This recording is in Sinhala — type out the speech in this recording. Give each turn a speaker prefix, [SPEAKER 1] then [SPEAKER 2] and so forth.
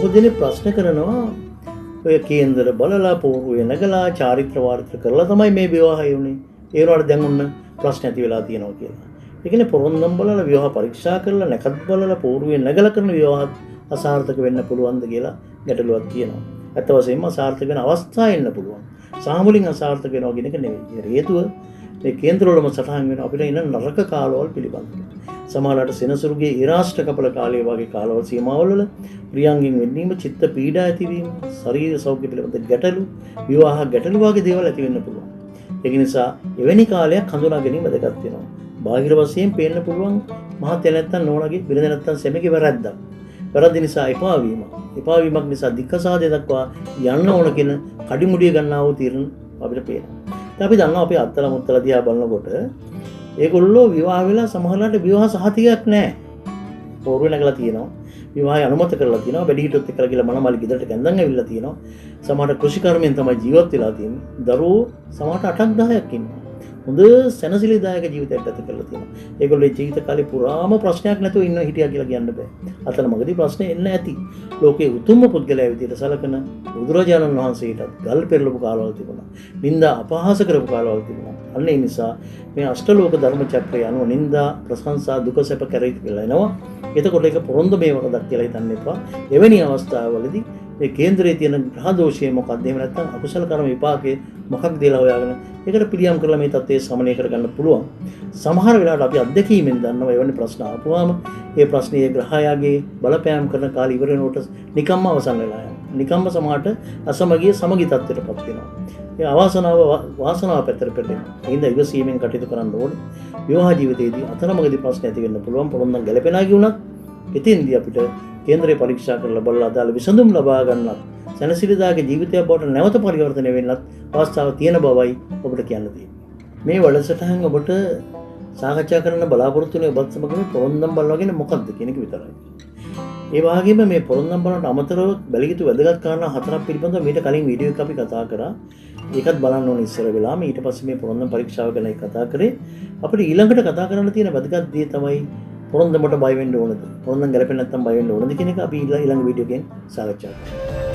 [SPEAKER 1] බොහෝ දෙනෙක් ප්‍රශ්න කරනවා ඔය කේන්දර බලලා පෝරුවේ නැගලා චාරිත්‍ර වාරිත්‍ර කරලා තමයි මේ විවාහය වුනේ. ඒ වුණාට දැන් ඔන්න ප්‍රශ්න ඇති වෙලා තියෙනවා කියලා. ඒ කියන්නේ පොරොන්දම් බලලා විවාහ පරීක්ෂා කරලා නැකත් බලලා පෝරුවේ නැගලා කරන විවාහ අසාර්ථක වෙන්න පුළුවන්ද කියලා ගැටලුවක් තියෙනවා. ඇත්ත වශයෙන්ම අසාර්ථක වෙන අවස්ථා එන්න පුළුවන්. සාමුලින් අසාර්ථක වෙනවා කියන එක නෙවෙයි. හේතුව මේ කේන්ද්‍රවලම සටහන් වෙන අපිට ඉන්න නරක කාලවල පිළිබඳව. සමහරවිට සෙනසුරුගේ ඉරාෂ්ට්‍ර කපල කාලය වගේ කාලවල සීමාවල වල ප්‍රියංගෙන් වෙන්නීම, චිත්ත පීඩා ඇතිවීම, ශරීර සෞඛ්‍ය පිළිබඳ ගැටලු, විවාහ ගැටලු වගේ දේවල් ඇති වෙන්න පුළුවන්. ඒක නිසා එවැනි කාලයක් හඳුනා ගැනීම වැදගත් වෙනවා. බාහිර වශයෙන් පේන්න පුළුවන් මහත්ය නැත්තම් නෝනගේ බිරිඳ නැත්තම් සෙමගේ වැරද්දක්. වැරද්ද නිසා එපා වීම. එපා වීමක් නිසා දික්කසාදය දක්වා යන්න ඕන කියන කඩිමුඩිය ගන්නා වූ තීරණ අපිට පේනවා. දැන් අපි දන්නවා අපි අත්තල මුත්තල දිහා බලනකොට ඒගොල්ලෝ විවාහ වෙලා සමහරවිට විවාහ සහතිකයක් නැහැ. පෝරුවේ නැගලා තියෙනවා. විවාහය අනුමත කරලා තියෙනවා. වැඩිහිටියොත් එක්කලා ගිහලා මනමාලි ගෙදරට කැඳන් ඇවිල්ලා තියෙනවා. සමහරට කෘෂිකර්මයෙන් තමයි ජීවත් වෙලා තියෙන්නේ. දරුවෝ සමහරට 8ක් 10ක් ඉන්නවා. හොඳ සැනසිලිදායක ජීවිතයක් ගත කරලා තියෙනවා. ඒගොල්ලෝ ජීවිත කාලේ පුරාම ප්‍රශ්නයක් නැතුව ඉන්න හිටියා කියලා කියන්න බෑ. අතන මගදී ප්‍රශ්නේ එන්න ඇති. ලෝකයේ උතුම්ම පුද්ගලයා විදිහට සලකන බුදුරජාණන් වහන්සේටත් ගල් පෙරලපු කාලවල තිබුණා. නිന്ദා අපහාස කරපු කාලවල තිබුණා. අන්න ඒ නිසා මේ අෂ්ටලෝක ධර්ම චක්‍රය අනුව නිന്ദා ප්‍රශංසා දුක සැප කරේ කියලා එනවා. එතකොට ඒක පොරොන්දු මේවකදක් කියලා හිතන්න එපා. එවැනි අවස්ථාවවලදී මේ කේන්ද්‍රයේ තියෙන ග්‍රහ දෝෂය මොකක්ද? එහෙම නැත්නම් අකුසල කර්ම විපාකේ මොකක්ද කියලා හොයාගෙන ඒකට පිළියම් කරලා මේ තත්ත්වය සමනය කරගන්න පුළුවන්. සමහර වෙලාවට අපි අත්දැකීමෙන් දන්නවා එවැනි ප්‍රශ්න ආපුවාම ඒ ප්‍රශ්නේ ග්‍රහයාගේ බලපෑම් කරන කාලය ඉවර වෙනකොට නිකම්ම අවසන් වෙලා යනවා. නිකම්ම සමහරට අසමගිය සමගි තත්ත්වයටපත් වෙනවා. ඒ අවාසනාව වාසනාව පැත්තට පෙරලෙනවා. ඒ හින්දා ඉවසීමෙන් කටයුතු කරන්න ඕනේ. විවාහ ජීවිතයේදී අතරමඟදී ප්‍රශ්න ඇති වෙන්න පුළුවන්. පොරොන්දම් ගැලපෙනා ගියුණත් ඉතින්දී අපිට කේන්ද්‍රයේ පරීක්ෂා කරලා බලලා අදාළ විසඳුම් ලබා ගන්නත් සැනසිලිදායක ජීවිතයක් බවට නැවත පරිවර්තනය වෙන්නත් අවස්ථාව තියෙන බවයි ඔබට කියන්න තියෙන්නේ. මේ වැඩසටහන ඔබට සාකච්ඡා කරන්න බලාපොරොත්තු වෙන ඔබත් සමග මේ පොරොන්දම් බලනවා කියන්නේ මොකක්ද කියන එක විතරයි. ඒ වගේම මේ පොරොන්දම් බලනට අමතරව බැලිය යුතු වැදගත් කාරණා 4ක් පිළිබඳව මීට කලින් වීඩියෝ එකක් අපි කතා කරා. ඒකත් බලන්න ඕනේ ඉස්සර වෙලාම. ඊට පස්සේ මේ පොරොන්දම් පරීක්ෂාව ගැන කතා කරේ. අපිට ඊළඟට කතා කරන්න තියෙන වැදගත් දේ තමයි පොරොන්දමට බය වෙන්න ඕනද? පොරොන්දම් ගැලපෙන්නේ නැත්නම් බය වෙන්න ඕනද කියන එක අපි ඊළඟ වීඩියෝ එකෙන් සාකච්ඡා කරමු.